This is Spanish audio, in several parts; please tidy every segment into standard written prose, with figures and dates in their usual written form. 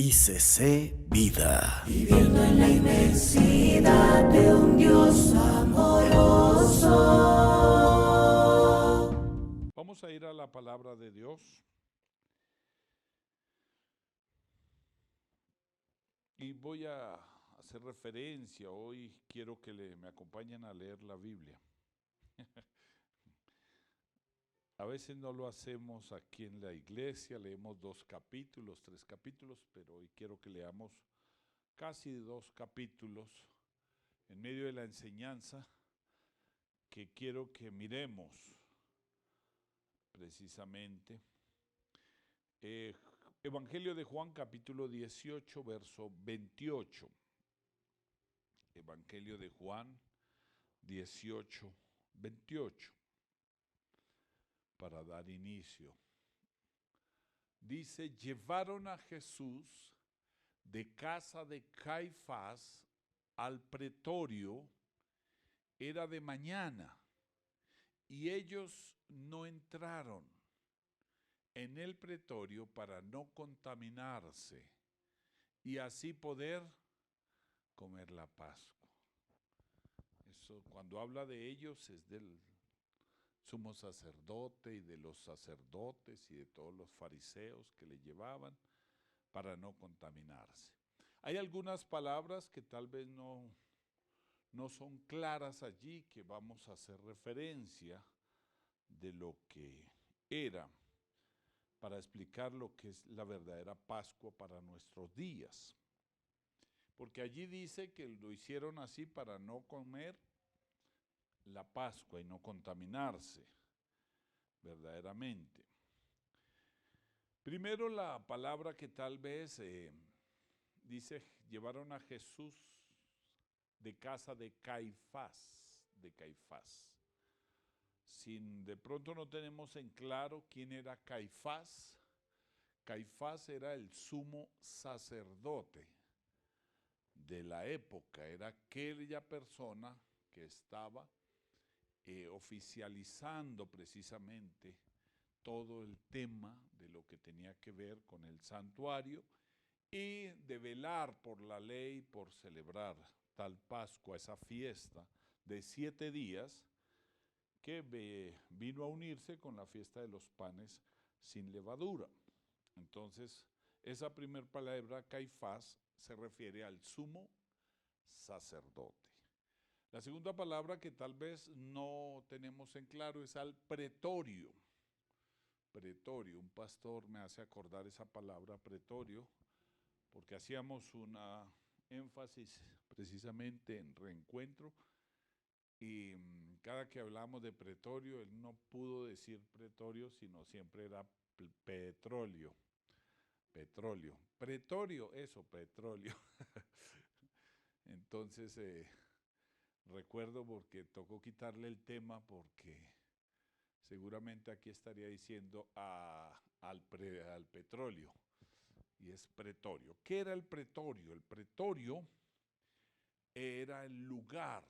ICC Vida. Viviendo en la inmensidad de un Dios amoroso. Vamos a ir a la palabra de Dios y voy a hacer referencia. Hoy quiero que me acompañen a leer la Biblia. A veces no lo hacemos aquí en la iglesia, leemos 2 capítulos, 3 capítulos, pero hoy quiero que leamos casi 2 capítulos en medio de la enseñanza que quiero que miremos precisamente. Evangelio de Juan capítulo 18, verso 28. Evangelio de Juan 18, 28. Para dar inicio. Dice, llevaron a Jesús de casa de Caifás al pretorio, era de mañana, y ellos no entraron en el pretorio para no contaminarse y así poder comer la Pascua. Eso, cuando habla de ellos, es del sumo sacerdote y de los sacerdotes y de todos los fariseos que le llevaban para no contaminarse. Hay algunas palabras que tal vez no son claras allí, que vamos a hacer referencia de lo que era, para explicar lo que es la verdadera Pascua para nuestros días. Porque allí dice que lo hicieron así para no comer la Pascua y no contaminarse verdaderamente. Primero, la palabra que tal vez dice, llevaron a Jesús de casa de Caifás, Sin de pronto no tenemos en claro quién era Caifás. Caifás era el sumo sacerdote de la época, era aquella persona que estaba oficializando precisamente todo el tema de lo que tenía que ver con el santuario y de velar por la ley, por celebrar tal Pascua, esa fiesta de 7 días que vino a unirse con la fiesta de los panes sin levadura. Entonces, esa primer palabra, Caifás, se refiere al sumo sacerdote. La segunda palabra que tal vez no tenemos en claro es al pretorio. Pretorio, un pastor me hace acordar esa palabra pretorio, porque hacíamos una énfasis precisamente en reencuentro y cada que hablamos de pretorio, él no pudo decir pretorio, sino siempre era petróleo. Pretorio, eso, petróleo. Entonces, recuerdo porque tocó quitarle el tema porque seguramente aquí estaría diciendo al petróleo, y es pretorio. ¿Qué era el pretorio? El pretorio era el lugar.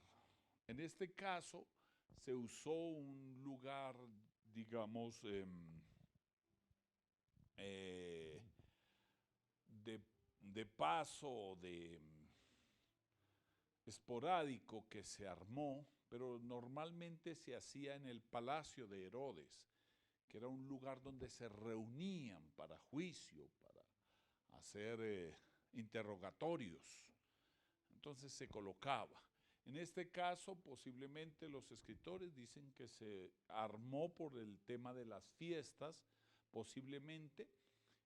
En este caso se usó un lugar, digamos, de, de paso, de esporádico que se armó, pero normalmente se hacía en el palacio de Herodes, que era un lugar donde se reunían para juicio, para hacer interrogatorios. Entonces se colocaba. En este caso, posiblemente los escritores dicen que se armó por el tema de las fiestas, posiblemente,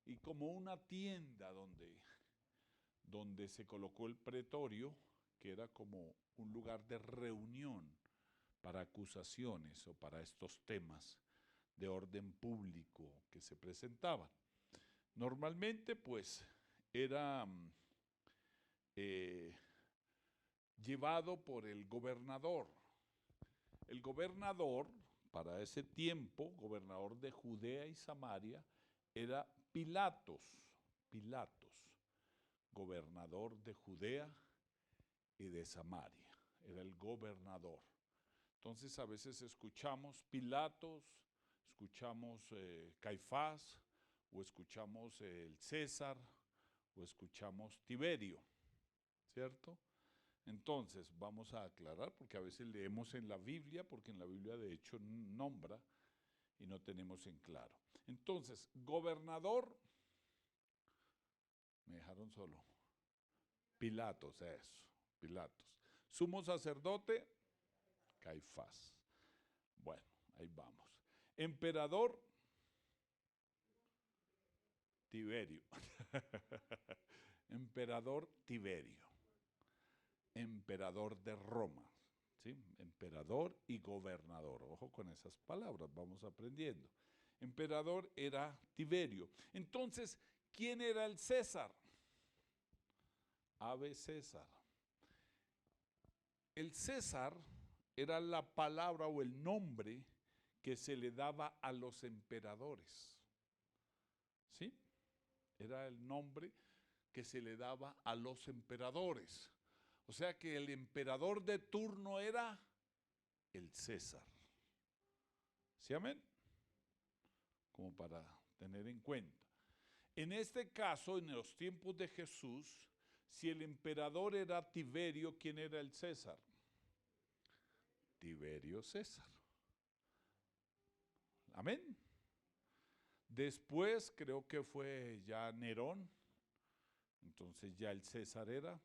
y como una tienda donde se colocó el pretorio, que era como un lugar de reunión para acusaciones o para estos temas de orden público que se presentaban. Normalmente, pues, era llevado por el gobernador. El gobernador, para ese tiempo, gobernador de Judea y Samaria, era Pilatos, gobernador de Judea y de Samaria, era el gobernador. Entonces a veces escuchamos Pilatos, escuchamos Caifás o escuchamos el César o escuchamos Tiberio, ¿cierto? Entonces, vamos a aclarar, porque a veces leemos en la Biblia, porque en la Biblia de hecho nombra y no tenemos en claro. Entonces, gobernador, me dejaron solo, Pilatos, eso, Pilatos. Sumo sacerdote, Caifás. Bueno, ahí vamos. Emperador, Tiberio. Emperador Tiberio. Emperador de Roma. ¿Sí? Emperador y gobernador. Ojo con esas palabras, vamos aprendiendo. Emperador era Tiberio. Entonces, ¿quién era el César? Ave César. El César era la palabra o el nombre que se le daba a los emperadores. ¿Sí? Era el nombre que se le daba a los emperadores. O sea que el emperador de turno era el César. ¿Sí, amén? Como para tener en cuenta. En este caso, en los tiempos de Jesús, si el emperador era Tiberio, ¿quién era el César? Tiberio César. Amén. Después creo que fue ya Nerón, entonces ya el César era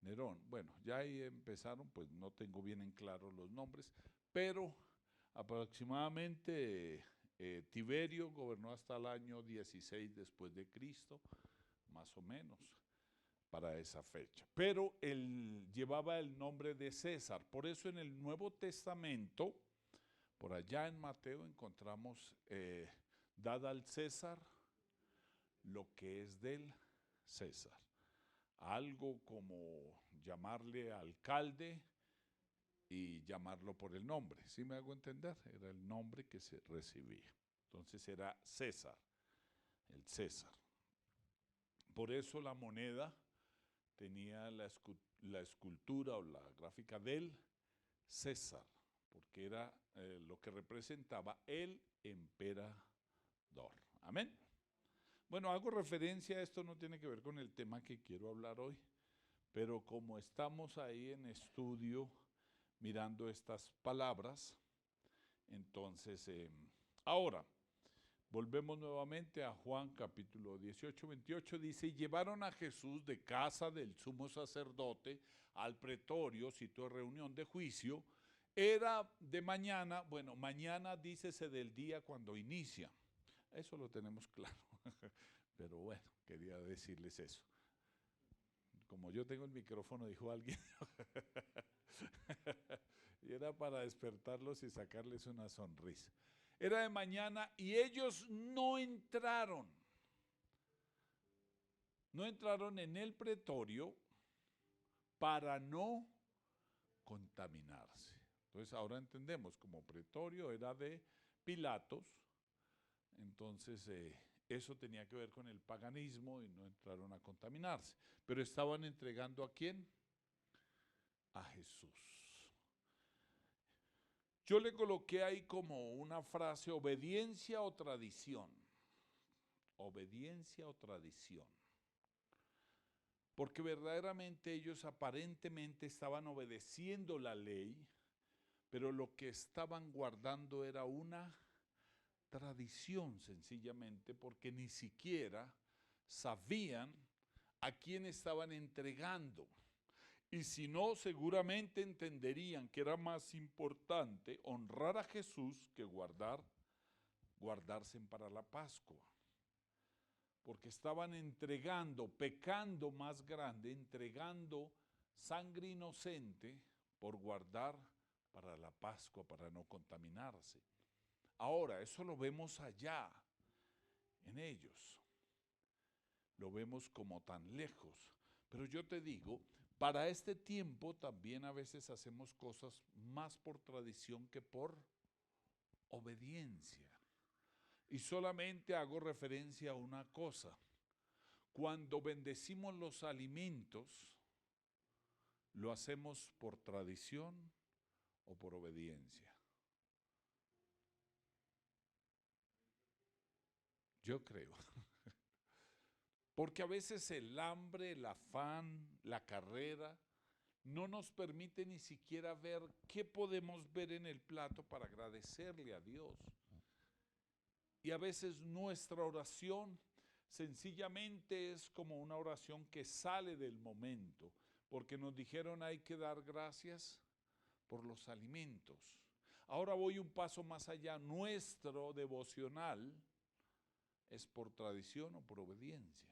Nerón. Bueno, ya ahí empezaron, pues no tengo bien en claro los nombres, pero aproximadamente Tiberio gobernó hasta el año 16 después de Cristo, más o menos, para esa fecha. Pero él llevaba el nombre de César. Por eso en el Nuevo Testamento, por allá en Mateo, encontramos dada al César lo que es del César. Algo como llamarle alcalde y llamarlo por el nombre. ¿Sí me hago entender? Era el nombre que se recibía. Entonces era César, el César. Por eso la moneda tenía la escultura o la gráfica del César, porque era lo que representaba el emperador. Amén. Bueno, hago referencia a esto, no tiene que ver con el tema que quiero hablar hoy, pero como estamos ahí en estudio mirando estas palabras, entonces, ahora, volvemos nuevamente a Juan capítulo 18, 28, dice, y llevaron a Jesús de casa del sumo sacerdote al pretorio, sitio de reunión de juicio. Era de mañana, bueno, mañana dícese del día cuando inicia, eso lo tenemos claro, pero bueno, quería decirles eso. Como yo tengo el micrófono, dijo alguien, y era para despertarlos y sacarles una sonrisa. Era de mañana y ellos no entraron en el pretorio para no contaminarse. Entonces ahora entendemos, como pretorio era de Pilatos, entonces eso tenía que ver con el paganismo y no entraron a contaminarse. Pero estaban entregando ¿a quién? A Jesús. Yo le coloqué ahí como una frase, obediencia o tradición. Obediencia o tradición. Porque verdaderamente ellos aparentemente estaban obedeciendo la ley, pero lo que estaban guardando era una tradición sencillamente, porque ni siquiera sabían a quién estaban entregando. Y si no, seguramente entenderían que era más importante honrar a Jesús que guardarse para la Pascua. Porque estaban entregando, pecando más grande, entregando sangre inocente por guardar para la Pascua, para no contaminarse. Ahora, eso lo vemos allá, en ellos. Lo vemos como tan lejos. Pero yo te digo, para este tiempo también a veces hacemos cosas más por tradición que por obediencia. Y solamente hago referencia a una cosa. Cuando bendecimos los alimentos, ¿lo hacemos por tradición o por obediencia? Yo creo Porque a veces el hambre, el afán, la carrera, no nos permite ni siquiera ver qué podemos ver en el plato para agradecerle a Dios. Y a veces nuestra oración sencillamente es como una oración que sale del momento, porque nos dijeron hay que dar gracias por los alimentos. Ahora voy un paso más allá. Nuestro devocional es por tradición o por obediencia.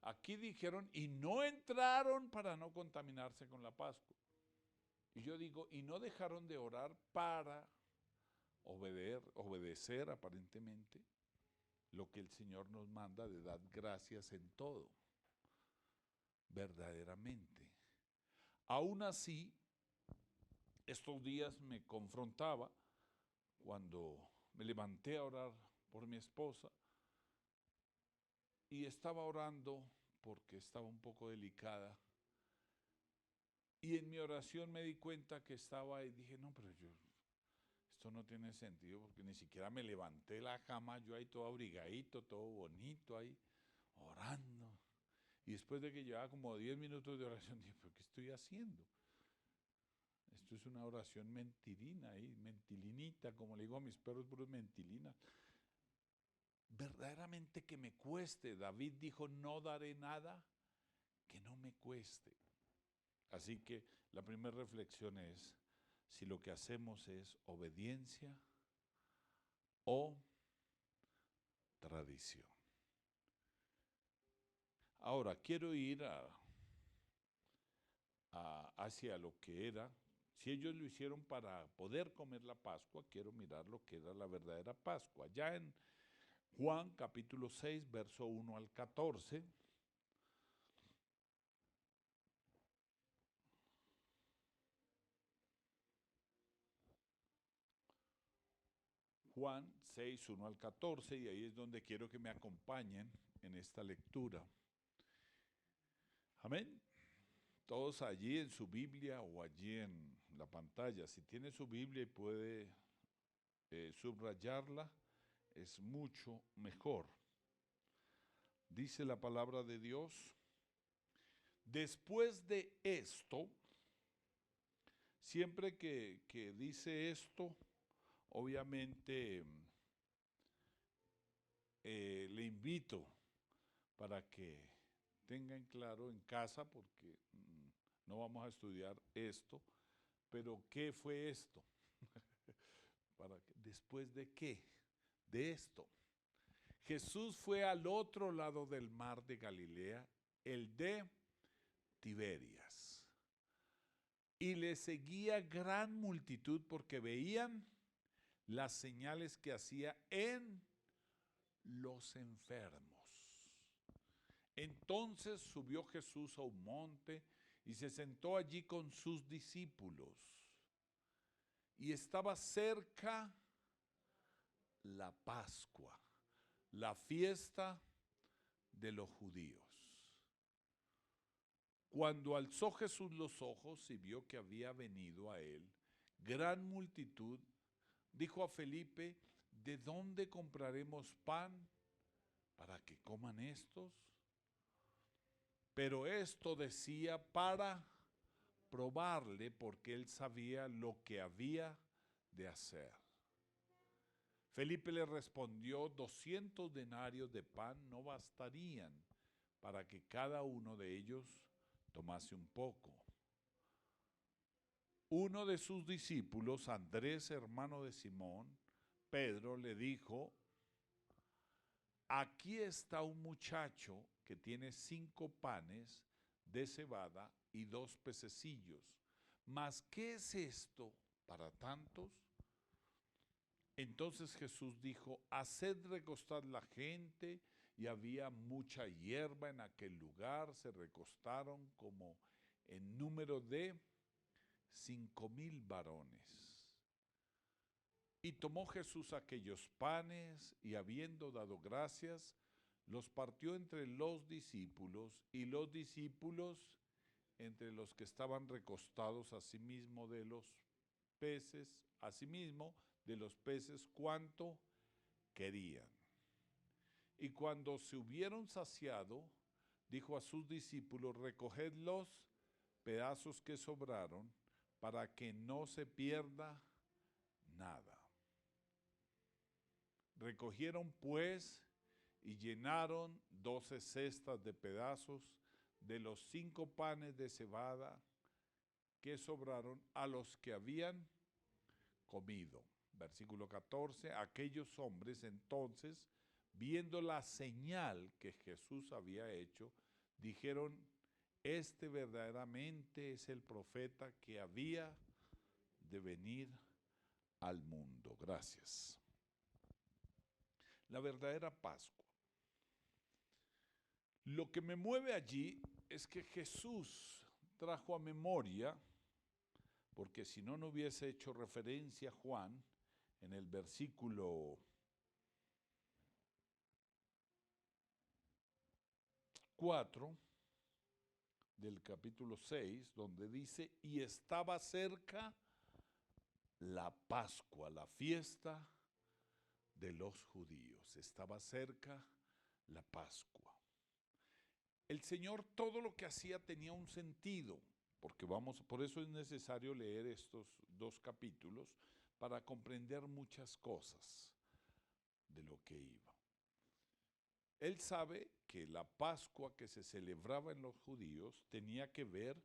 Aquí dijeron, y no entraron para no contaminarse con la Pascua. Y yo digo, y no dejaron de orar para obedecer aparentemente lo que el Señor nos manda de dar gracias en todo, verdaderamente. Aún así, estos días me confrontaba cuando me levanté a orar por mi esposa y estaba orando porque estaba un poco delicada. Y en mi oración me di cuenta que estaba y dije, no, pero esto no tiene sentido porque ni siquiera me levanté de la cama, yo ahí todo abrigadito, todo bonito ahí, orando. Y después de que llevaba como 10 minutos de oración, dije, pero ¿qué estoy haciendo? Esto es una oración mentirina ahí, mentilinita, como le digo a mis perros, puros mentilinas. Verdaderamente que me cueste. David dijo, no daré nada que no me cueste. Así que la primera reflexión es, si lo que hacemos es obediencia o tradición. Ahora, quiero ir hacia lo que era. Si ellos lo hicieron para poder comer la Pascua, quiero mirar lo que era la verdadera Pascua. Ya en Juan capítulo 6, verso 1 al 14, Juan 6, 1 al 14, y ahí es donde quiero que me acompañen en esta lectura. Amén. Todos allí en su Biblia o allí en la pantalla. Si tiene su Biblia y puede subrayarla, es mucho mejor. Dice la palabra de Dios, después de esto, siempre que dice esto, obviamente le invito para que tengan claro en casa, porque no vamos a estudiar esto, pero ¿qué fue esto? ¿Después de qué? De esto. Jesús fue al otro lado del mar de Galilea, el de Tiberias, y le seguía gran multitud porque veían las señales que hacía en los enfermos. Entonces subió Jesús a un monte y se sentó allí con sus discípulos. Y estaba cerca la Pascua, la fiesta de los judíos. Cuando alzó Jesús los ojos y vio que había venido a él gran multitud, dijo a Felipe, ¿de dónde compraremos pan para que coman estos? Pero esto decía para probarle, porque él sabía lo que había de hacer. Felipe le respondió, 200 denarios de pan no bastarían para que cada uno de ellos tomase un poco. Uno de sus discípulos, Andrés, hermano de Simón, Pedro, le dijo, aquí está un muchacho que tiene 5 panes de cebada y 2 pececillos. ¿Mas qué es esto para tantos? Entonces Jesús dijo, haced recostar la gente, y había mucha hierba en aquel lugar, se recostaron como en número de 5,000 varones. Y tomó Jesús aquellos panes, y habiendo dado gracias, los partió entre los discípulos, y los discípulos entre los que estaban recostados, asimismo de los peces, cuanto querían. Y cuando se hubieron saciado, dijo a sus discípulos: recoged los pedazos que sobraron, para que no se pierda nada. Recogieron pues y llenaron 12 cestas de pedazos de los 5 panes de cebada que sobraron a los que habían comido. Versículo 14, aquellos hombres entonces, viendo la señal que Jesús había hecho, dijeron: este verdaderamente es el profeta que había de venir al mundo. Gracias. La verdadera Pascua. Lo que me mueve allí es que Jesús trajo a memoria, porque si no, no hubiese hecho referencia a Juan en el versículo 4 del capítulo 6, donde dice: y estaba cerca la Pascua, la fiesta de los judíos. Estaba cerca la Pascua. El Señor, todo lo que hacía tenía un sentido, porque por eso es necesario leer estos 2 capítulos para comprender muchas cosas de lo que iba. Él sabe que la Pascua que se celebraba en los judíos tenía que ver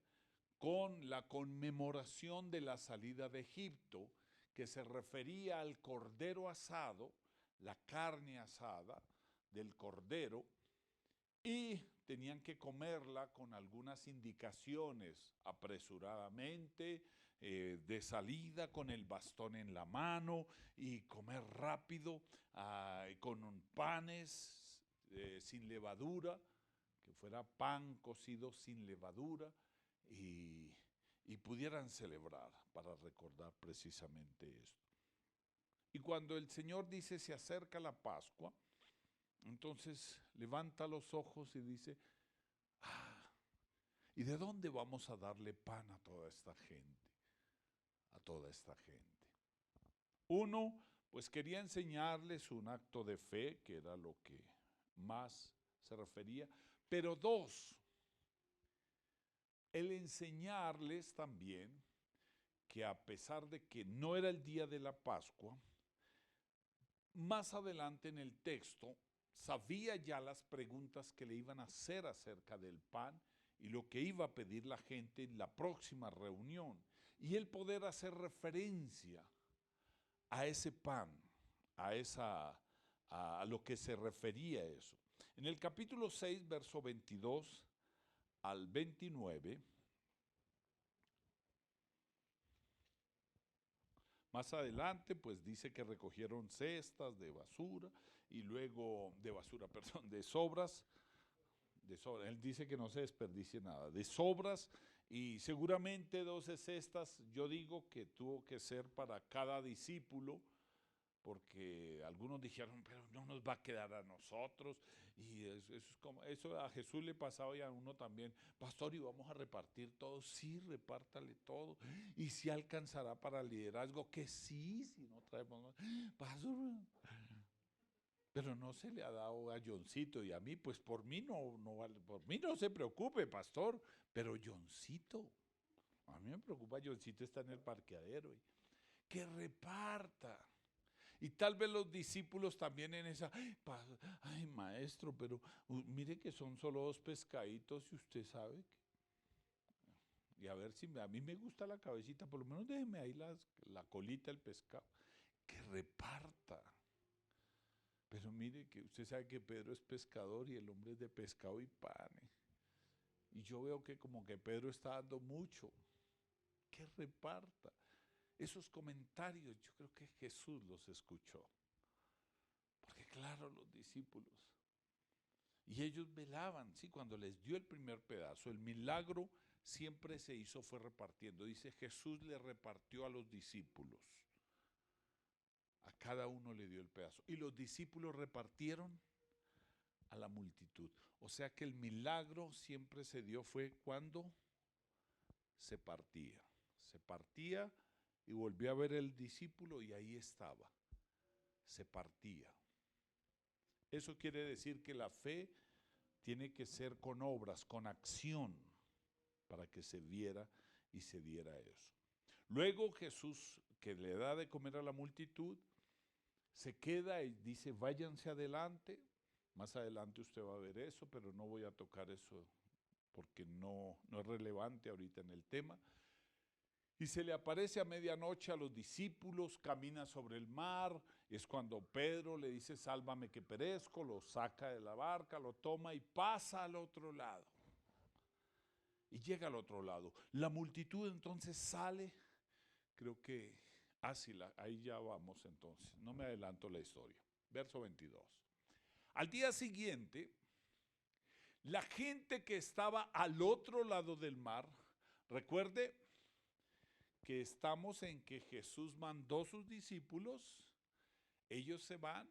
con la conmemoración de la salida de Egipto, que se refería al cordero asado, la carne asada del cordero, y tenían que comerla con algunas indicaciones, apresuradamente, de salida, con el bastón en la mano, y comer rápido, con panes sin levadura, que fuera pan cocido sin levadura, y pudieran celebrar para recordar precisamente esto. Y cuando el Señor dice: se acerca la Pascua, entonces levanta los ojos y dice: ¿y de dónde vamos a darle pan a toda esta gente? A toda esta gente. Uno, pues quería enseñarles un acto de fe, que era lo que más se refería, pero 2, el enseñarles también que a pesar de que no era el día de la Pascua, más adelante en el texto sabía ya las preguntas que le iban a hacer acerca del pan y lo que iba a pedir la gente en la próxima reunión, y el poder hacer referencia a ese pan, a lo que se refería a eso. En el capítulo 6, verso 22 al 29, más adelante, pues dice que recogieron cestas de basura y luego, de sobras. Él dice que no se desperdicie nada, de sobras, y seguramente 12 cestas, yo digo que tuvo que ser para cada discípulo, porque algunos dijeron: pero no nos va a quedar a nosotros, y eso a Jesús le pasaba, y a uno también: pastor, ¿y vamos a repartir todo? Sí, repártale todo, y si alcanzará para el liderazgo, que sí, si no traemos más, pastor. Pero no se le ha dado a Johncito, y a mí, pues por mí por mí no se preocupe, pastor, pero Johncito, a mí me preocupa. Johncito está en el parqueadero, y que reparta. Y tal vez los discípulos también en esa: ay maestro, pero mire que son solo 2 pescaditos, y usted sabe que, y a ver, si a mí me gusta la cabecita, por lo menos déjeme ahí la colita del pescado, que reparta. Pero mire que usted sabe que Pedro es pescador y el hombre es de pescado y panes. Y yo veo que como que Pedro está dando mucho. Que reparta. Esos comentarios yo creo que Jesús los escuchó. Porque claro, los discípulos. Y ellos velaban, sí, cuando les dio el primer pedazo. El milagro siempre se hizo, fue repartiendo. Dice: Jesús le repartió a los discípulos. A cada uno le dio el pedazo. Y los discípulos repartieron a la multitud. O sea que el milagro siempre se dio fue cuando se partía. Se partía y volvió a ver el discípulo y ahí estaba. Se partía. Eso quiere decir que la fe tiene que ser con obras, con acción, para que se viera y se diera eso. Luego Jesús, que le da de comer a la multitud, se queda y dice, váyanse adelante. Más adelante usted va a ver eso, pero no voy a tocar eso porque no es relevante ahorita en el tema. Y se le aparece a medianoche a los discípulos, camina sobre el mar, es cuando Pedro le dice, sálvame que perezco, lo saca de la barca, lo toma y pasa al otro lado. Y llega al otro lado. La multitud entonces sale, creo que, ahí ya vamos entonces, no me adelanto la historia. Verso 22. Al día siguiente, la gente que estaba al otro lado del mar, recuerde que estamos en que Jesús mandó sus discípulos, ellos se van,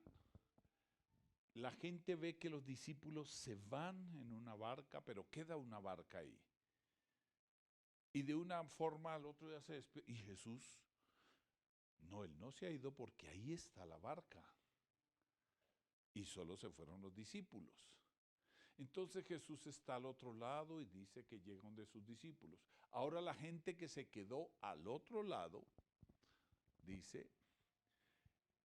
la gente ve que los discípulos se van en una barca, pero queda una barca ahí. Y de una forma al otro día se despide, y Jesús, no, él no se ha ido porque ahí está la barca. Y solo se fueron los discípulos. Entonces Jesús está al otro lado y dice que llegan de sus discípulos. Ahora la gente que se quedó al otro lado, dice,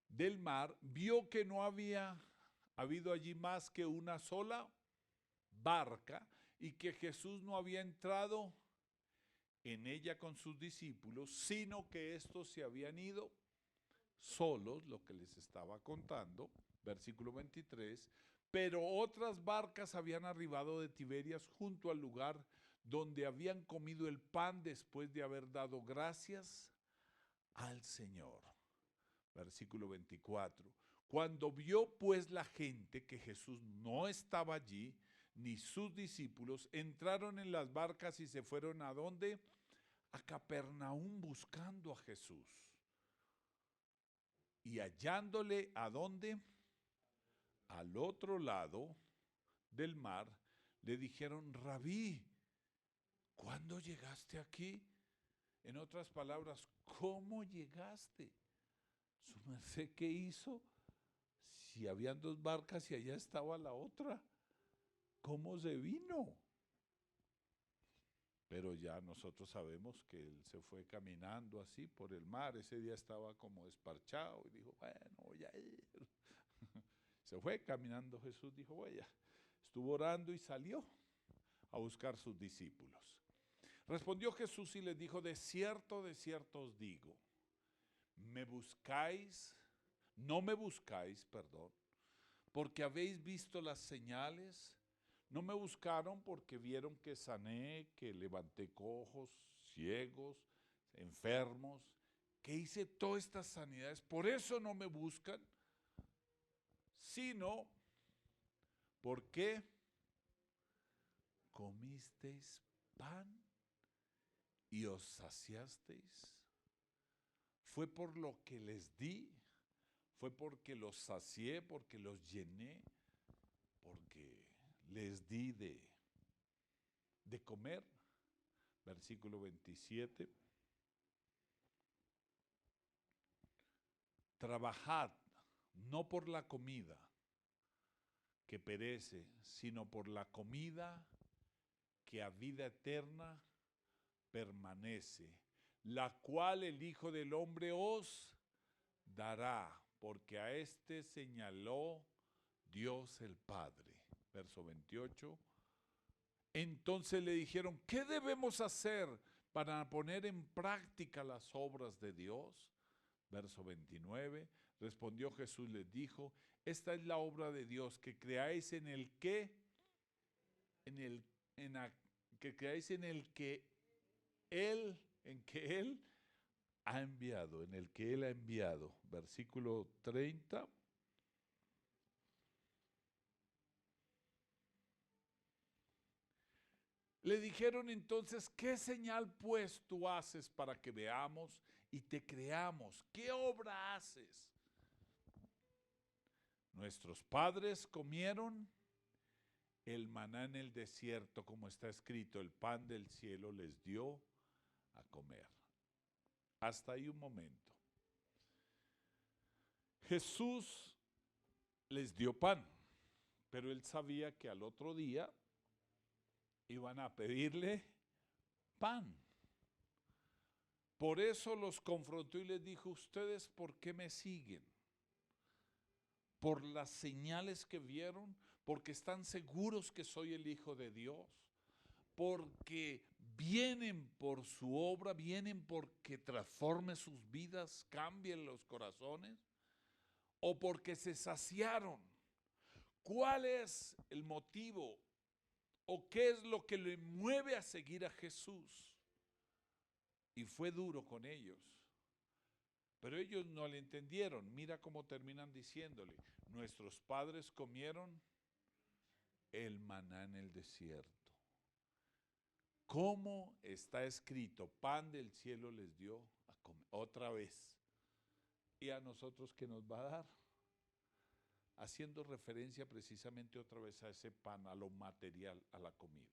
del mar, vio que no había habido allí más que una sola barca y que Jesús no había entrado en ella con sus discípulos, sino que estos se habían ido solos, lo que les estaba contando, versículo 23, pero otras barcas habían arribado de Tiberias junto al lugar donde habían comido el pan después de haber dado gracias al Señor. Versículo 24. Cuando vio pues la gente que Jesús no estaba allí, ni sus discípulos, entraron en las barcas y se fueron ¿a dónde? A Capernaum buscando a Jesús. Y hallándole ¿a dónde? Al otro lado del mar, le dijeron, Rabí, ¿cuándo llegaste aquí? En otras palabras, ¿cómo llegaste? Su merced, ¿qué hizo? Si habían dos barcas y allá estaba la otra, ¿cómo se vino? Pero ya nosotros sabemos que él se fue caminando así por el mar, ese día estaba como desparchado y dijo, bueno, voy a ir. Se fue caminando Jesús, dijo, vaya, estuvo orando y salió a buscar sus discípulos. Respondió Jesús y les dijo, de cierto os digo, no me buscáis, porque habéis visto las señales. No me buscaron porque vieron que sané, que levanté cojos, ciegos, enfermos, que hice todas estas sanidades. Por eso no me buscan, sino porque comisteis pan y os saciasteis. Fue por lo que les di, fue porque los sacié, porque los llené, porque les di de comer. Versículo 27. Trabajad no por la comida que perece, sino por la comida que a vida eterna permanece, la cual el Hijo del Hombre os dará, porque a este señaló Dios el Padre. Verso 28. Entonces le dijeron, ¿qué debemos hacer para poner en práctica las obras de Dios? Verso 29. Respondió Jesús, les dijo, esta es la obra de Dios, que creáis en el que, que creáis en el que Él ha enviado, en el que Él ha enviado. Versículo 30. Le dijeron entonces, ¿qué señal pues tú haces para que veamos y te creamos? ¿Qué obra haces? Nuestros padres comieron el maná en el desierto, como está escrito, el pan del cielo les dio a comer. Hasta ahí un momento. Jesús les dio pan. Pero él sabía que al otro día iban a pedirle pan. Por eso los confrontó y les dijo, ¿ustedes por qué me siguen? ¿Por las señales que vieron? ¿Porque están seguros que soy el Hijo de Dios? ¿Porque vienen por su obra? ¿Vienen porque transforme sus vidas, cambien los corazones? ¿O porque se saciaron? ¿Cuál es el motivo? ¿O qué es lo que le mueve a seguir a Jesús? Y fue duro con ellos. Pero ellos no le entendieron. Mira cómo terminan diciéndole, nuestros padres comieron el maná en el desierto. ¿Cómo está escrito? Pan del cielo les dio a comer. Otra vez. ¿Y a nosotros qué nos va a dar? Haciendo referencia precisamente otra vez a ese pan, a lo material, a la comida.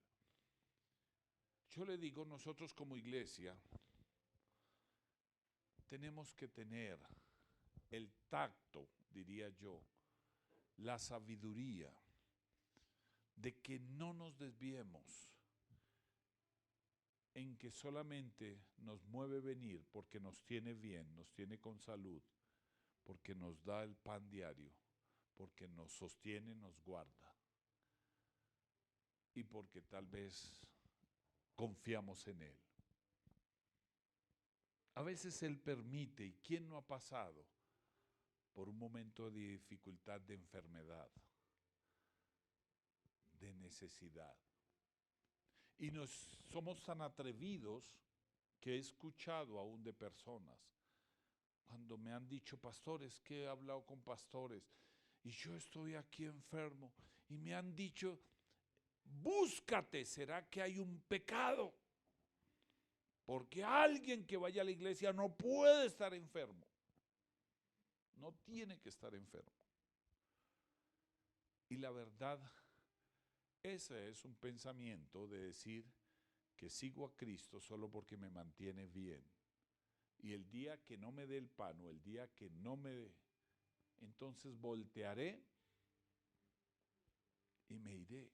Yo le digo, nosotros como iglesia tenemos que tener el tacto, diría yo, la sabiduría de que no nos desviemos en que solamente nos mueve venir porque nos tiene bien, nos tiene con salud, porque nos da el pan diario, porque nos sostiene, nos guarda y porque tal vez confiamos en Él. A veces Él permite, ¿y quién no ha pasado por un momento de dificultad, de enfermedad, de necesidad? Y somos tan atrevidos que he escuchado aún de personas, cuando me han dicho, pastores, que he hablado con pastores, y yo estoy aquí enfermo, y me han dicho, búscate, ¿será que hay un pecado? Porque alguien que vaya a la iglesia no puede estar enfermo. No tiene que estar enfermo. Y la verdad, ese es un pensamiento de decir que sigo a Cristo solo porque me mantiene bien. Y el día que no me dé el pan o el día que no me dé, entonces voltearé y me iré.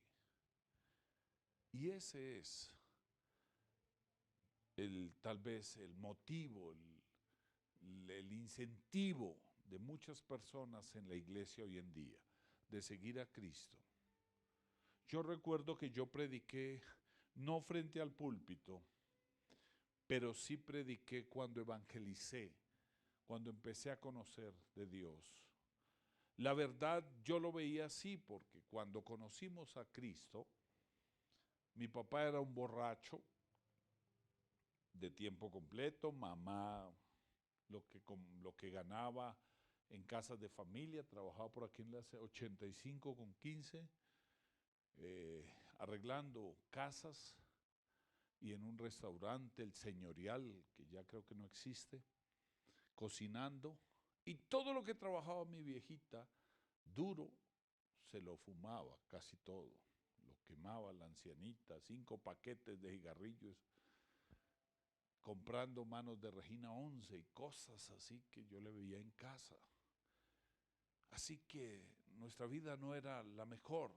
Y ese es tal vez el motivo, el incentivo de muchas personas en la iglesia hoy en día, de seguir a Cristo. Yo recuerdo que yo prediqué, no frente al púlpito, pero sí prediqué cuando evangelicé, cuando empecé a conocer de Dios. La verdad, yo lo veía así, porque cuando conocimos a Cristo, mi papá era un borracho de tiempo completo, mamá lo que ganaba en casas de familia, trabajaba por aquí en la 85 con 15, arreglando casas y en un restaurante, el Señorial, que ya creo que no existe, cocinando, y todo lo que trabajaba mi viejita, duro, se lo fumaba, casi todo, lo quemaba la ancianita, 5 paquetes de cigarrillos, comprando manos de Regina 11 y cosas así que yo le veía en casa. Así que nuestra vida no era la mejor.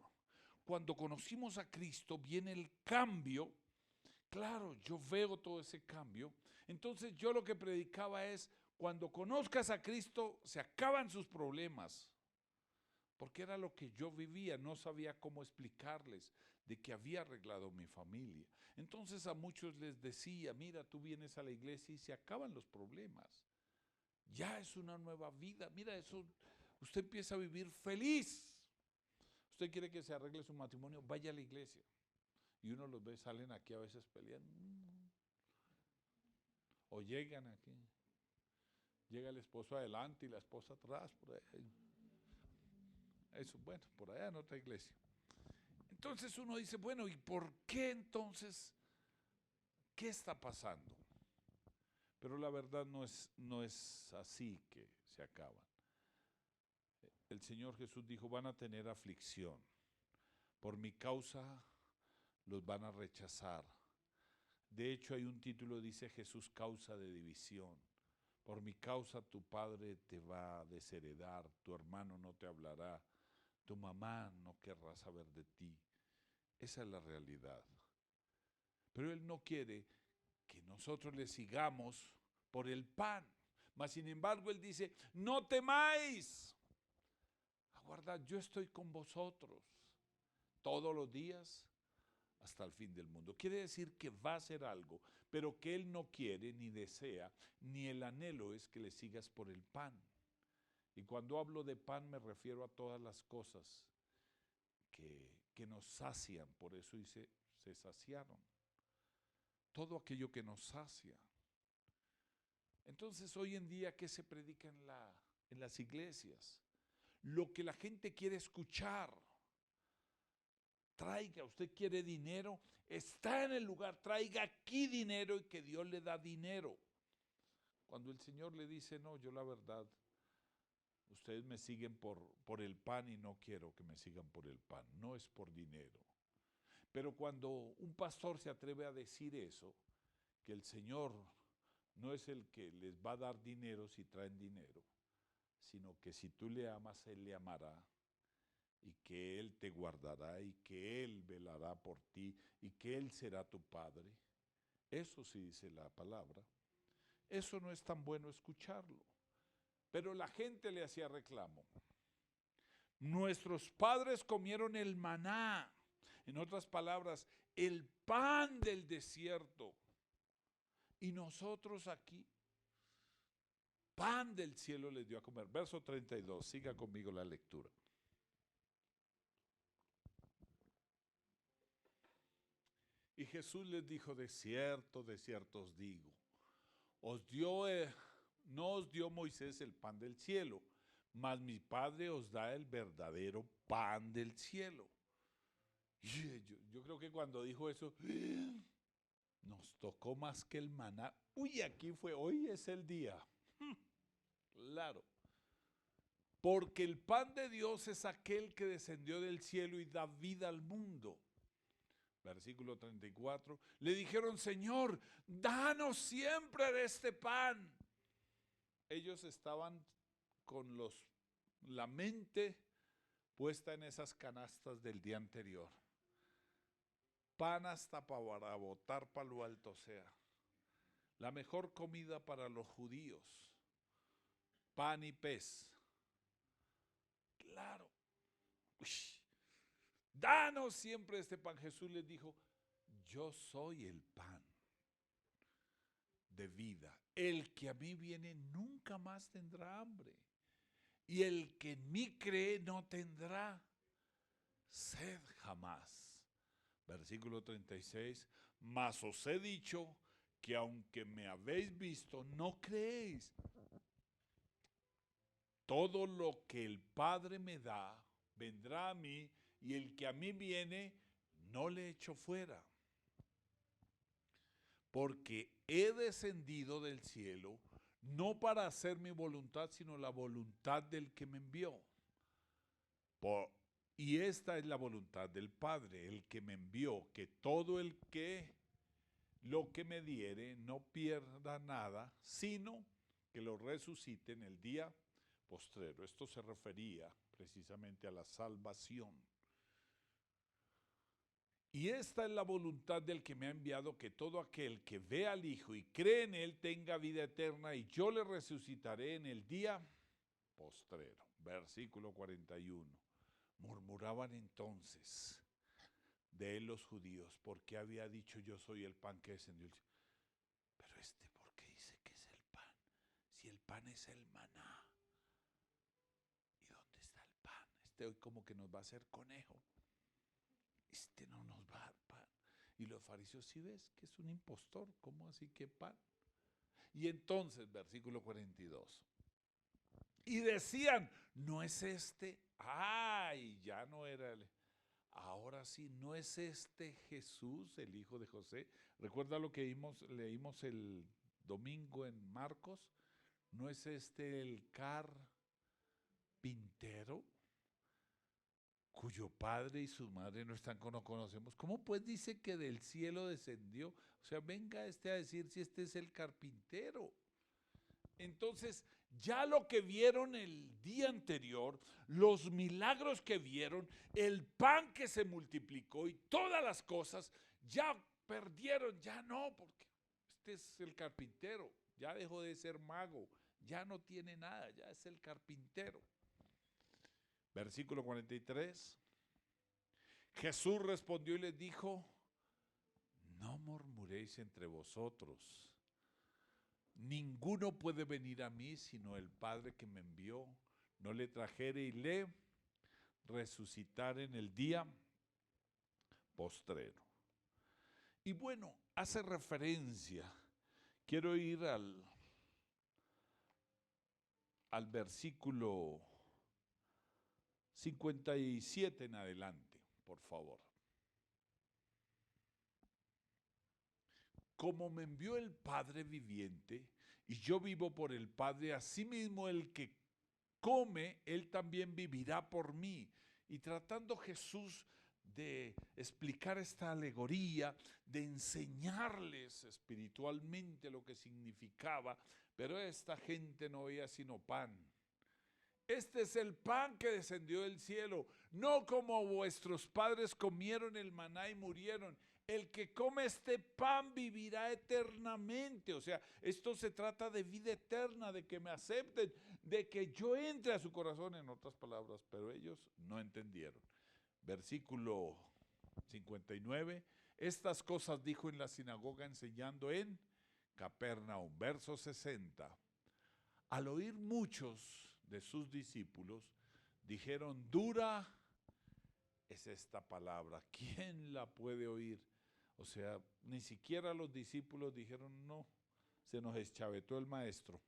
Cuando conocimos a Cristo viene el cambio. Claro, yo veo todo ese cambio. Entonces yo lo que predicaba es, cuando conozcas a Cristo se acaban sus problemas. Porque era lo que yo vivía, no sabía cómo explicarles de que había arreglado mi familia. Entonces a muchos les decía, mira, tú vienes a la iglesia y se acaban los problemas. Ya es una nueva vida, mira eso, usted empieza a vivir feliz. Usted quiere que se arregle su matrimonio, vaya a la iglesia. Y uno los ve, salen aquí a veces peleando. O llegan aquí. Llega el esposo adelante y la esposa atrás, por ahí. Eso, bueno, por allá en otra iglesia. Entonces uno dice, bueno, ¿y por qué entonces? ¿Qué está pasando? Pero la verdad no es así que se acaban. El Señor Jesús dijo, van a tener aflicción. Por mi causa los van a rechazar. De hecho, hay un título que dice Jesús causa de división. Por mi causa tu padre te va a desheredar, tu hermano no te hablará, tu mamá no querrá saber de ti. Esa es la realidad. Pero Él no quiere que nosotros le sigamos por el pan. Mas sin embargo Él dice, no temáis. Aguardad, yo estoy con vosotros todos los días hasta el fin del mundo. Quiere decir que va a hacer algo, pero que Él no quiere, ni desea, ni el anhelo es que le sigas por el pan. Y cuando hablo de pan me refiero a todas las cosas que nos sacian, por eso dice, se saciaron. Todo aquello que nos sacia. Entonces hoy en día, ¿qué se predica en las iglesias? Lo que la gente quiere escuchar. Traiga, usted quiere dinero, está en el lugar, traiga aquí dinero y que Dios le da dinero. Cuando el Señor le dice, no, yo la verdad, ustedes me siguen por el pan y no quiero que me sigan por el pan, no es por dinero. Pero cuando un pastor se atreve a decir eso, que el Señor no es el que les va a dar dinero si traen dinero, sino que si tú le amas, Él le amará, y que Él te guardará, y que Él velará por ti, y que Él será tu Padre. Eso sí dice la palabra. Eso no es tan bueno escucharlo. Pero la gente le hacía reclamo. Nuestros padres comieron el maná, en otras palabras, el pan del desierto. Y nosotros aquí, pan del cielo les dio a comer. Verso 32, siga conmigo la lectura. Y Jesús les dijo, de cierto os digo, no os dio Moisés el pan del cielo, mas mi Padre os da el verdadero pan del cielo. Y yo creo que cuando dijo eso, nos tocó más que el maná. Uy, aquí fue, hoy es el día. Claro. Porque el pan de Dios es aquel que descendió del cielo y da vida al mundo. Versículo 34. Le dijeron, Señor, danos siempre de este pan. Ellos estaban con la mente puesta en esas canastas del día anterior. Pan hasta para botar para lo alto sea. La mejor comida para los judíos. Pan y pez. Claro. Uy. Danos siempre este pan. Jesús les dijo, yo soy el pan de vida. El que a mí viene nunca más tendrá hambre. Y el que en mí cree no tendrá sed jamás. Versículo 36, mas os he dicho que aunque me habéis visto, no creéis. Todo lo que el Padre me da, vendrá a mí, y el que a mí viene, no le echo fuera. Porque he descendido del cielo, no para hacer mi voluntad, sino la voluntad del que me envió. Y esta es la voluntad del Padre, el que me envió, que todo el que lo que me diere no pierda nada, sino que lo resucite en el día postrero. Esto se refería precisamente a la salvación. Y esta es la voluntad del que me ha enviado, que todo aquel que ve al Hijo y cree en Él tenga vida eterna, y yo le resucitaré en el día postrero. Versículo 41. Murmuraban entonces de él los judíos, porque había dicho yo soy el pan que descendió del cielo. Pero ¿por qué dice que es el pan? Si el pan es el maná. ¿Y dónde está el pan? Hoy como que nos va a hacer conejo. No nos va a dar pan. Y los fariseos, ¿sí ves que es un impostor? ¿Cómo así que pan? Y entonces, versículo 42. Y decían, ¿no es este? ¡Ay! Ya no era él. Ahora sí, ¿no es este Jesús, el hijo de José? ¿Recuerda lo que leímos el domingo en Marcos? ¿No es este el carpintero, cuyo padre y su madre no están como conocemos? ¿Cómo pues dice que del cielo descendió? O sea, venga a decir si este es el carpintero. Entonces, Ya lo que vieron el día anterior, los milagros que vieron, el pan que se multiplicó y todas las cosas, ya perdieron, ya no, porque este es el carpintero, ya dejó de ser mago, ya no tiene nada, ya es el carpintero. Versículo 43. Jesús respondió y les dijo: no murmuréis entre vosotros. Ninguno puede venir a mí sino el Padre que me envió. No le trajere y le resucitaré en el día postrero. Y bueno, hace referencia, quiero ir al versículo 57 en adelante, por favor. Como me envió el Padre viviente, y yo vivo por el Padre, asimismo el que come, él también vivirá por mí. Y tratando Jesús de explicar esta alegoría, de enseñarles espiritualmente lo que significaba, pero esta gente no veía sino pan. Este es el pan que descendió del cielo, no como vuestros padres comieron el maná y murieron. El que come este pan vivirá eternamente. O sea, esto se trata de vida eterna, de que me acepten, de que yo entre a su corazón, en otras palabras, pero ellos no entendieron. Versículo 59, estas cosas dijo en la sinagoga enseñando en Capernaum. Verso 60, al oír muchos de sus discípulos, dijeron: dura es esta palabra, ¿quién la puede oír? O sea, ni siquiera los discípulos dijeron: no, se nos eschavetó el maestro.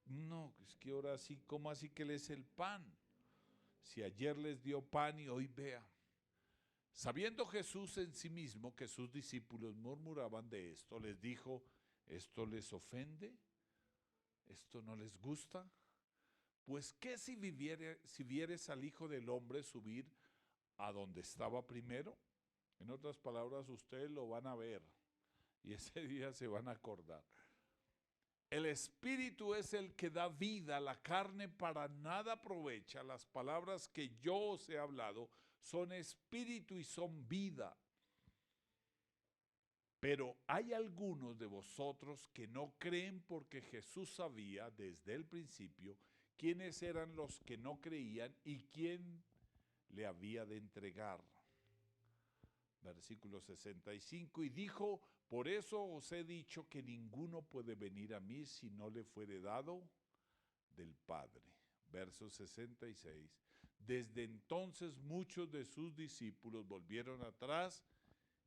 No, es que ahora sí, ¿cómo así que él es el pan? Si ayer les dio pan y hoy vea. Sabiendo Jesús en sí mismo que sus discípulos murmuraban de esto, les dijo: ¿esto les ofende? ¿Esto no les gusta? Pues ¿qué si vieres al Hijo del Hombre subir a donde estaba primero? En otras palabras, ustedes lo van a ver y ese día se van a acordar. El Espíritu es el que da vida, la carne para nada aprovecha. Las palabras que yo os he hablado son espíritu y son vida. Pero hay algunos de vosotros que no creen, porque Jesús sabía desde el principio quiénes eran los que no creían y quién le había de entregar. Versículo 65, y dijo: por eso os he dicho que ninguno puede venir a mí si no le fuere dado del Padre. Verso 66, desde entonces muchos de sus discípulos volvieron atrás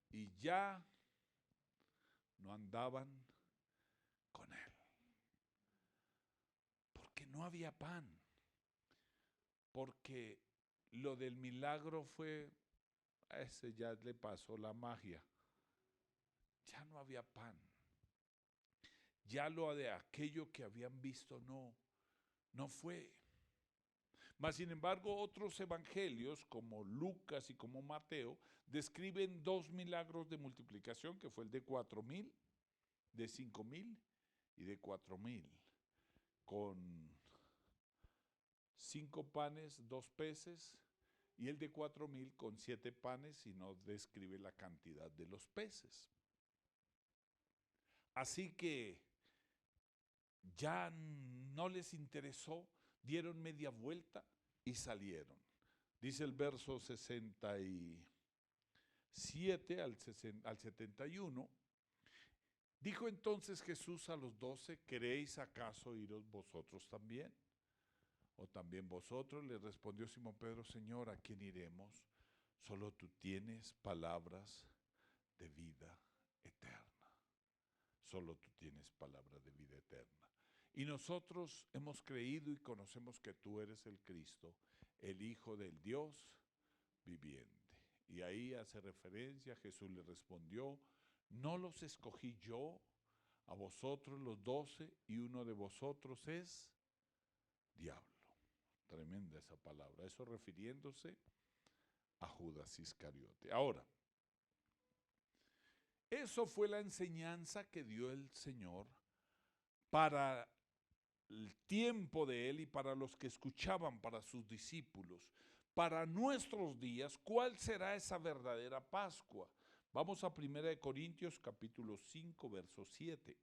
y ya no andaban con él, porque no había pan, porque lo del milagro fue, a ese ya le pasó la magia, ya no había pan, ya lo de aquello que habían visto no fue. Mas sin embargo otros evangelios como Lucas y como Mateo describen dos milagros de multiplicación, que fue el de 4,000, de 5,000 y de 4,000, con 5 panes, 2 peces, y el de 4,000 con 7 panes, y no describe la cantidad de los peces. Así que ya no les interesó, dieron media vuelta y salieron. Dice el verso 67 al 71, dijo entonces Jesús a los 12: ¿queréis acaso iros vosotros también? ¿O también vosotros? Le respondió Simón Pedro: Señor, ¿a quién iremos? Solo tú tienes palabras de vida eterna. Solo tú tienes palabras de vida eterna. Y nosotros hemos creído y conocemos que tú eres el Cristo, el Hijo del Dios viviente. Y ahí hace referencia, Jesús le respondió: ¿no los escogí yo a vosotros los 12 y uno de vosotros es diablo? Tremenda esa palabra, eso refiriéndose a Judas Iscariote. Ahora, eso fue la enseñanza que dio el Señor para el tiempo de él y para los que escuchaban, para sus discípulos. Para nuestros días, ¿cuál será esa verdadera Pascua? Vamos a 1 Corintios capítulo 5, verso 7.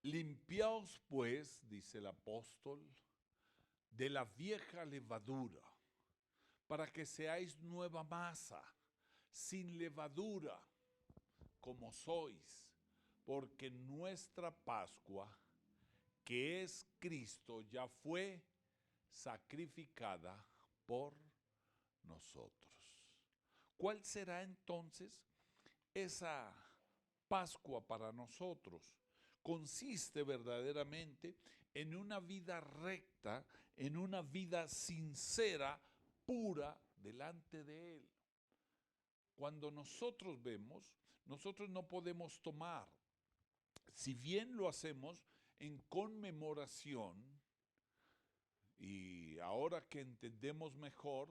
Limpiaos pues, dice el apóstol, de la vieja levadura, para que seáis nueva masa, sin levadura, como sois, porque nuestra Pascua, que es Cristo, ya fue sacrificada por nosotros. ¿Cuál será entonces esa Pascua para nosotros? Consiste verdaderamente en una vida recta, en una vida sincera, pura, delante de Él. Cuando nosotros vemos, nosotros no podemos tomar, si bien lo hacemos en conmemoración, y ahora que entendemos mejor,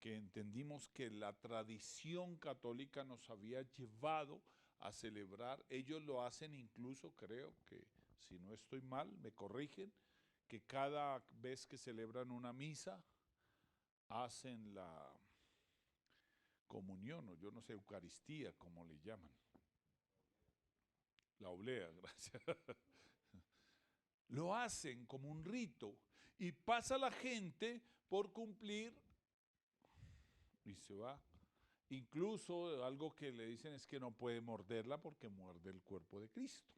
que entendimos que la tradición católica nos había llevado a celebrar, ellos lo hacen incluso, creo que, si no estoy mal, me corrigen, que cada vez que celebran una misa, hacen la comunión, o yo no sé, Eucaristía, como le llaman. La oblea, gracias. Lo hacen como un rito y pasa la gente por cumplir y se va. Incluso algo que le dicen es que no puede morderla porque muerde el cuerpo de Cristo.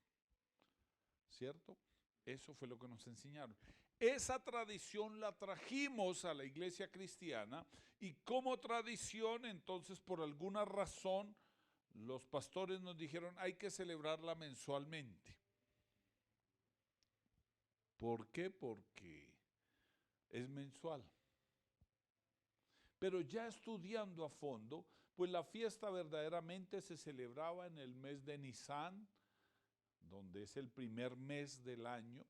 ¿Cierto? Eso fue lo que nos enseñaron. Esa tradición la trajimos a la iglesia cristiana y como tradición, entonces, por alguna razón, los pastores nos dijeron hay que celebrarla mensualmente. ¿Por qué? Porque es mensual. Pero ya estudiando a fondo, pues la fiesta verdaderamente se celebraba en el mes de Nisan, donde es el primer mes del año,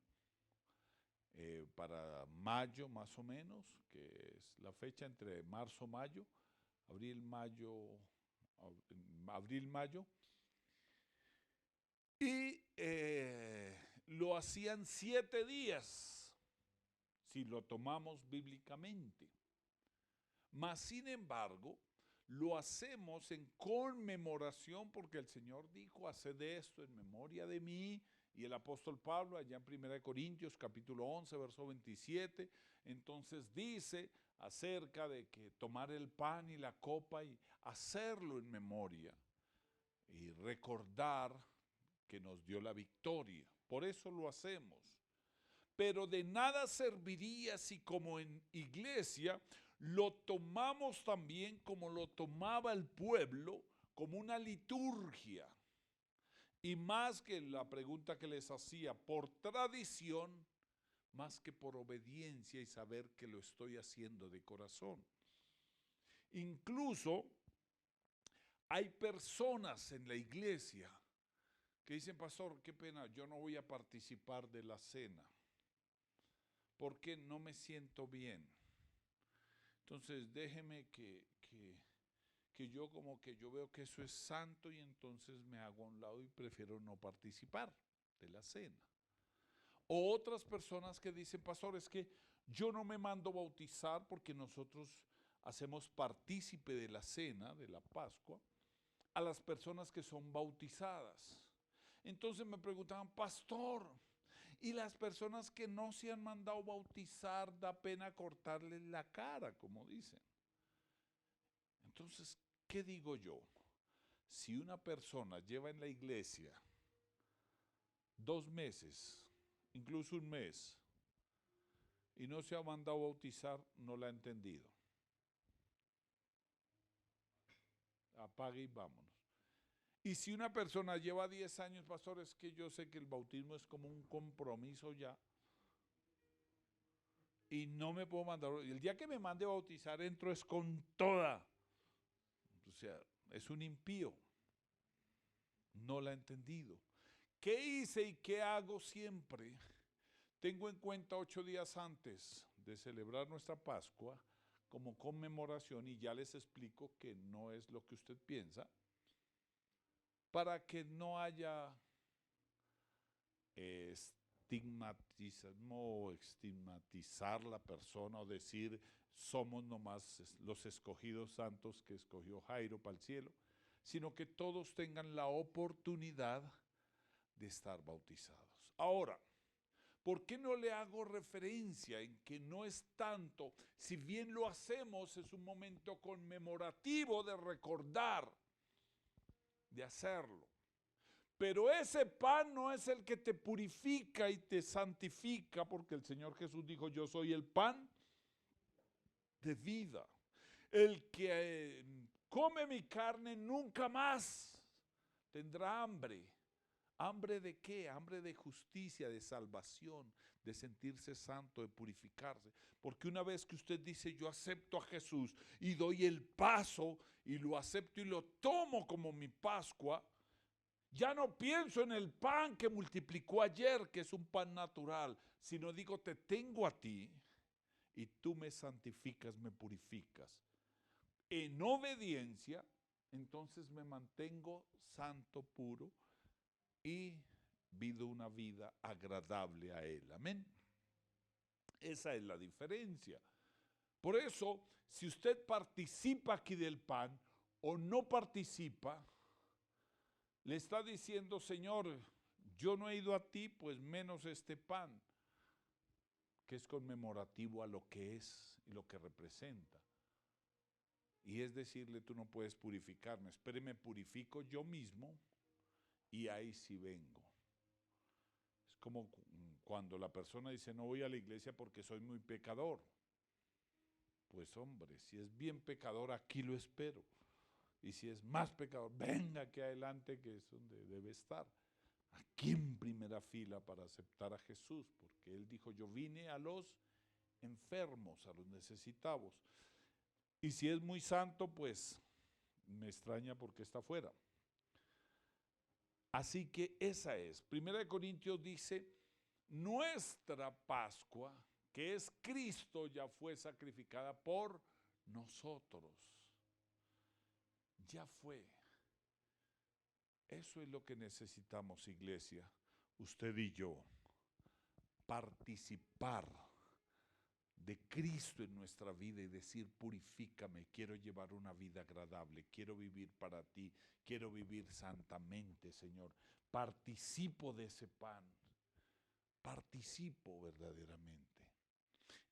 para mayo más o menos, que es la fecha entre marzo-mayo, abril-mayo, y lo hacían 7 días, si lo tomamos bíblicamente. Mas, sin embargo, lo hacemos en conmemoración porque el Señor dijo, haced esto en memoria de mí, y el apóstol Pablo allá en 1 Corintios capítulo 11, verso 27, entonces dice acerca de que tomar el pan y la copa y hacerlo en memoria y recordar que nos dio la victoria. Por eso lo hacemos. Pero de nada serviría si como en iglesia lo tomamos también como lo tomaba el pueblo, como una liturgia. Y más que la pregunta que les hacía, por tradición, más que por obediencia y saber que lo estoy haciendo de corazón. Incluso hay personas en la iglesia que dicen, pastor, qué pena, yo no voy a participar de la cena, porque no me siento bien. Entonces déjeme que yo como que yo veo que eso es santo y entonces me hago a un lado y prefiero no participar de la cena. O otras personas que dicen, pastor, es que yo no me mando bautizar porque nosotros hacemos partícipe de la cena, de la Pascua, a las personas que son bautizadas. Entonces me preguntaban, pastor, ¿y las personas que no se han mandado bautizar da pena cortarles la cara, como dicen? Entonces, ¿qué digo yo? Si una persona lleva en la iglesia 2 meses, incluso 1 mes, y no se ha mandado bautizar, no la ha entendido. Apague y vámonos. Y si una persona lleva 10 años, pastor, es que yo sé que el bautismo es como un compromiso ya, y no me puedo mandar, el día que me mande bautizar entro es con toda. O sea, es un impío. No la ha entendido. ¿Qué hice y qué hago siempre? tengo en cuenta 8 días antes de celebrar nuestra Pascua como conmemoración, y ya les explico que no es lo que usted piensa, para que no haya estigmatizar la persona o decir somos nomás los escogidos santos que escogió Jairo para el cielo, sino que todos tengan la oportunidad de estar bautizados. Ahora, ¿por qué no le hago referencia en que no es tanto, si bien lo hacemos, es un momento conmemorativo de recordar, de hacerlo? Pero ese pan no es el que te purifica y te santifica, porque el Señor Jesús dijo, yo soy el pan de vida. El que come mi carne nunca más tendrá hambre. ¿Hambre de qué? Hambre de justicia, de salvación, de sentirse santo, de purificarse. Porque una vez que usted dice, yo acepto a Jesús y doy el paso y lo acepto y lo tomo como mi Pascua, ya no pienso en el pan que multiplicó ayer, que es un pan natural, sino digo, te tengo a ti y tú me santificas, me purificas. En obediencia, entonces me mantengo santo, puro, y vivo una vida agradable a Él. Amén. Esa es la diferencia. Por eso, si usted participa aquí del pan o no participa, le está diciendo, Señor, yo no he ido a ti, pues menos este pan, que es conmemorativo a lo que es y lo que representa. Y es decirle, tú no puedes purificarme, espéreme, purifico yo mismo y ahí sí vengo. Es como cuando la persona dice, no voy a la iglesia porque soy muy pecador. Pues hombre, si es bien pecador, aquí lo espero. Y si es más pecador, venga aquí adelante, que es donde debe estar. Aquí en primera fila para aceptar a Jesús, porque Él dijo, yo vine a los enfermos, a los necesitados. Y si es muy santo, pues me extraña porque está fuera. Así que esa es. Primera de Corintios dice, nuestra Pascua, que es Cristo, ya fue sacrificada por nosotros. Ya fue. Eso es lo que necesitamos, iglesia, usted y yo, participar de Cristo en nuestra vida y decir, purifícame, quiero llevar una vida agradable, quiero vivir para ti, quiero vivir santamente, Señor. Participo de ese pan, participo verdaderamente.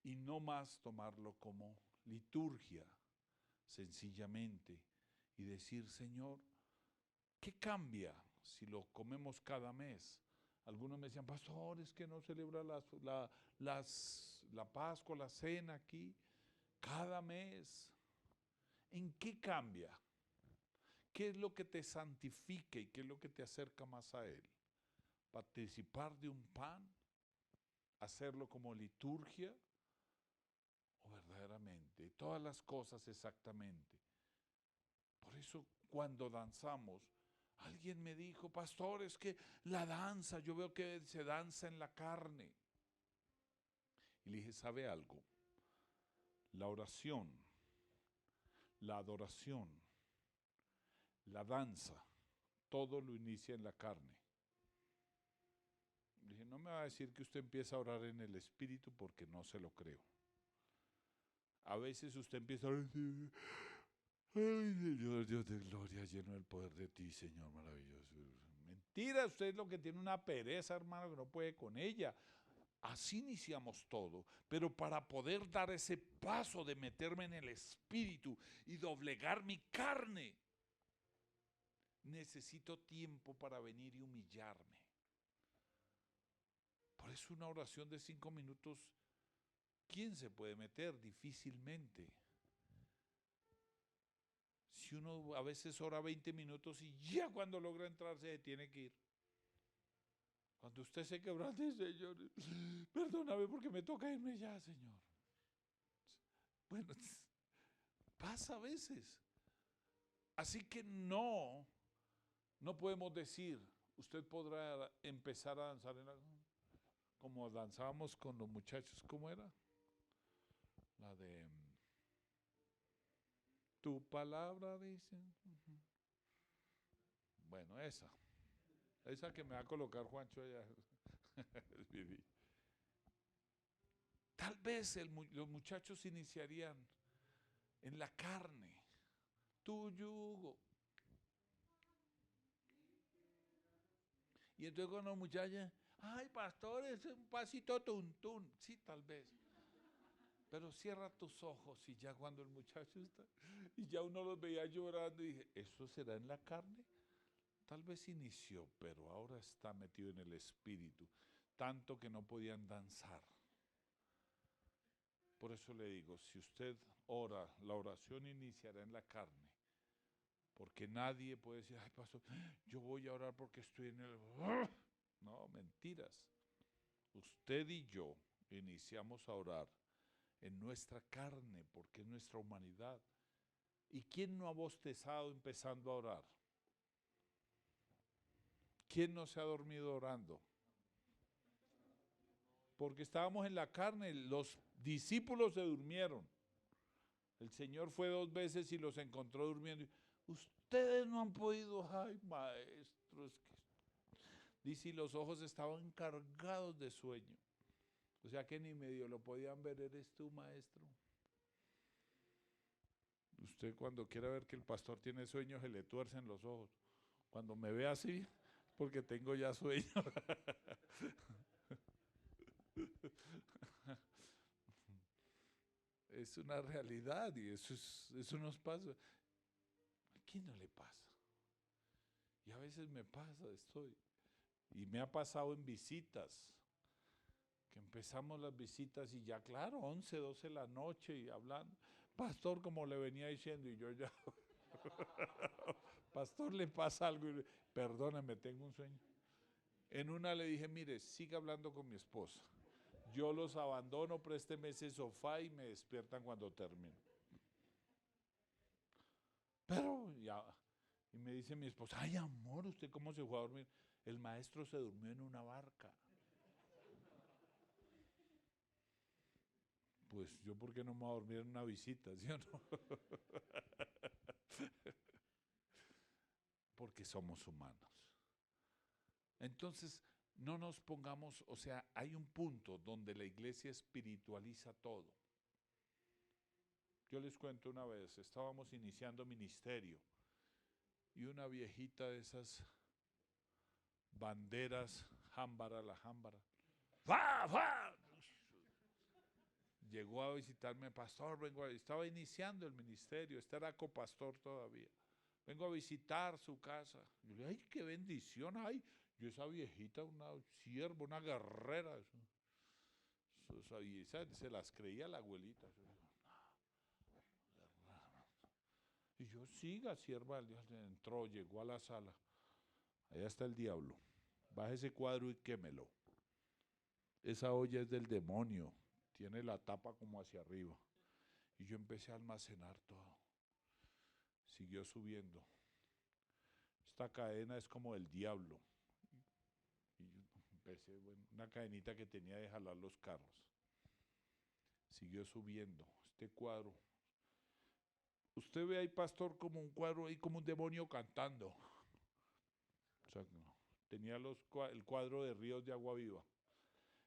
Y no más tomarlo como liturgia, sencillamente, y decir, Señor, ¿qué cambia si lo comemos cada mes? Algunos me decían, pastor, es que no celebra la Pascua, la cena aquí, cada mes. ¿En qué cambia? ¿Qué es lo que te santifica y qué es lo que te acerca más a Él? ¿Participar de un pan? ¿Hacerlo como liturgia? ¿O verdaderamente? Todas las cosas exactamente. Por eso cuando danzamos, alguien me dijo, pastor, es que la danza, yo veo que se danza en la carne. Y le dije, ¿sabe algo? La oración, la adoración, la danza, todo lo inicia en la carne. Le dije, no me va a decir que usted empieza a orar en el Espíritu porque no se lo creo. A veces usted empieza a orar, ay, Dios de gloria, lleno del poder de ti, Señor maravilloso. Mentira, usted es lo que tiene una pereza, hermano, que no puede con ella. Así iniciamos todo, pero para poder dar ese paso de meterme en el Espíritu y doblegar mi carne, necesito tiempo para venir y humillarme. Por eso una oración de 5 minutos, ¿quién se puede meter? Difícilmente. Si uno a veces ora 20 minutos y ya cuando logra entrar se tiene que ir. Cuando usted se quebrante, Señor, perdóname porque me toca irme ya, Señor. Bueno, pasa a veces. Así que no podemos decir, usted podrá empezar a danzar como danzábamos con los muchachos, ¿cómo era? La de tu palabra dice. Bueno, esa que me va a colocar Juancho allá. Tal vez los muchachos iniciarían en la carne, tu yugo. Y entonces con los muchachos, ay, pastor, es un pasito tuntún. Sí, tal vez. Pero cierra tus ojos y ya cuando el muchacho está, y ya uno los veía llorando y dije, ¿eso será en la carne? Tal vez inició, pero ahora está metido en el espíritu, tanto que no podían danzar. Por eso le digo, si usted ora, la oración iniciará en la carne, porque nadie puede decir, ay, pastor, yo voy a orar porque estoy en el... No, mentiras. Usted y yo iniciamos a orar en nuestra carne, porque es nuestra humanidad. ¿Y quién no ha bostezado empezando a orar? ¿Quién no se ha dormido orando? Porque estábamos en la carne, los discípulos se durmieron. El Señor fue 2 veces y los encontró durmiendo. Ustedes no han podido, ay, maestros. Dice, y los ojos estaban cargados de sueño. O sea que ni medio lo podían ver, eres tú, maestro. Usted cuando quiera ver que el pastor tiene sueño, se le tuercen los ojos. Cuando me ve así, porque tengo ya sueño. Es una realidad y eso nos pasa. ¿A quién no le pasa? Y a veces me pasa, y me ha pasado en visitas, que empezamos las visitas y ya, claro, 11, 12 de la noche y hablando. Pastor, como le venía diciendo, y yo ya, pastor, le pasa algo, y perdóneme, tengo un sueño. En una le dije, mire, siga hablando con mi esposa. Yo los abandono, présteme ese sofá y me despiertan cuando termine. Pero ya, y me dice mi esposa, ay amor, ¿usted cómo se fue a dormir? El maestro se durmió en una barca. Pues yo, ¿por qué no me voy a dormir en una visita? ¿Sí o no? Porque somos humanos. Entonces, no nos pongamos, o sea, hay un punto donde la iglesia espiritualiza todo. Yo les cuento una vez, estábamos iniciando ministerio y una viejita de esas banderas, la jámbara, ¡fa, fa! Llegó a visitarme, pastor, estaba iniciando el ministerio, este era copastor todavía. Vengo a visitar su casa. Yo le dije, ay, qué bendición, ay, yo esa viejita, una sierva, una guerrera. Y se las creía la abuelita. Y yo, siga, sierva, entró, llegó a la sala. Allá está el diablo. Baje ese cuadro y quémelo. Esa olla es del demonio. Tiene la tapa como hacia arriba. Y yo empecé a almacenar todo. Siguió subiendo. Esta cadena es como del diablo. Y yo empecé, bueno, una cadenita que tenía de jalar los carros. Siguió subiendo. Este cuadro. Usted ve ahí, pastor, como un cuadro ahí, como un demonio cantando. O sea, tenía el cuadro de ríos de agua viva.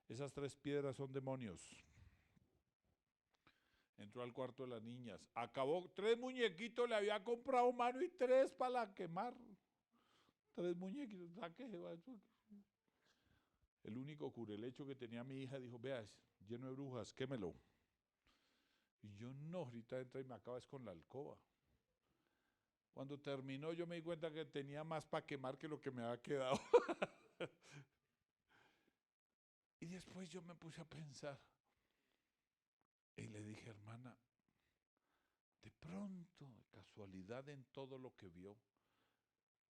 Esas 3 piedras son demonios. Entró al cuarto de las niñas. Acabó, 3 muñequitos le había comprado mano y 3 para quemar. 3 muñequitos. El único curelecho que tenía mi hija dijo, vea, es lleno de brujas, quémelo. Y yo no, ahorita entra y me acabas con la alcoba. Cuando terminó yo me di cuenta que tenía más para quemar que lo que me había quedado. Y después yo me puse a pensar. Y le dije, hermana, de pronto, de casualidad en todo lo que vio,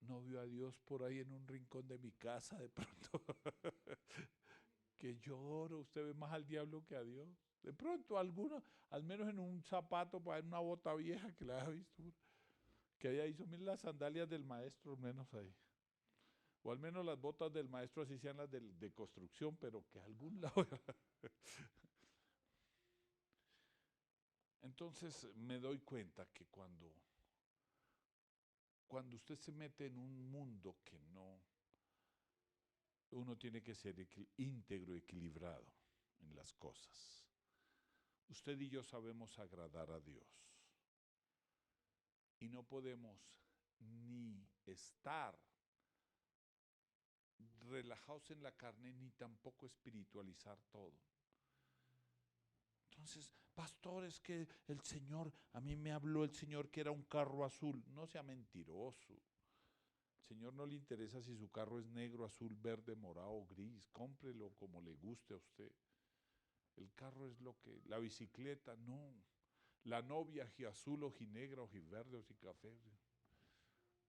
no vio a Dios por ahí en un rincón de mi casa, de pronto. Que lloro, usted ve más al diablo que a Dios. De pronto alguno, al menos en un zapato, en una bota vieja que la haya visto, que haya hizo, miren las sandalias del maestro, menos ahí. O al menos las botas del maestro así sean las de construcción, pero que a algún lado. Entonces me doy cuenta que cuando usted se mete en un mundo que no, uno tiene que ser íntegro, equilibrado en las cosas. Usted y yo sabemos agradar a Dios. Y no podemos ni estar relajados en la carne, ni tampoco espiritualizar todo. Entonces, pastor, es que el Señor, a mí me habló el Señor que era un carro azul. No sea mentiroso. El Señor no le interesa si su carro es negro, azul, verde, morado o gris. Cómprelo como le guste a usted. El carro es lo que, la bicicleta, no. La novia, azul, ojinegra, ojiverde, ojicafé.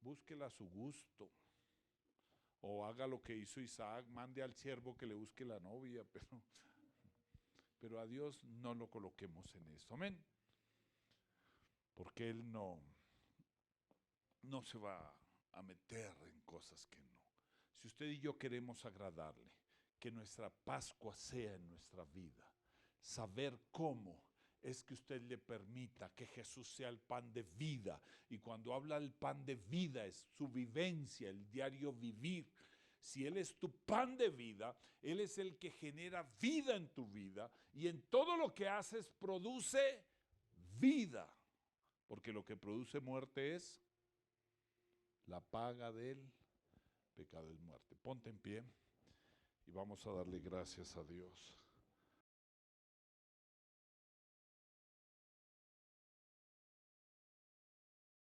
Búsquela a su gusto. O haga lo que hizo Isaac, mande al siervo que le busque la novia, pero a Dios no lo coloquemos en eso. Amén. Porque Él no se va a meter en cosas que no. Si usted y yo queremos agradarle, que nuestra Pascua sea en nuestra vida, saber cómo es que usted le permita que Jesús sea el pan de vida. Y cuando habla del pan de vida es su vivencia, el diario vivir. Si Él es tu pan de vida, Él es el que genera vida en tu vida y en todo lo que haces produce vida. Porque lo que produce muerte es la paga del pecado es muerte. Ponte en pie y vamos a darle gracias a Dios.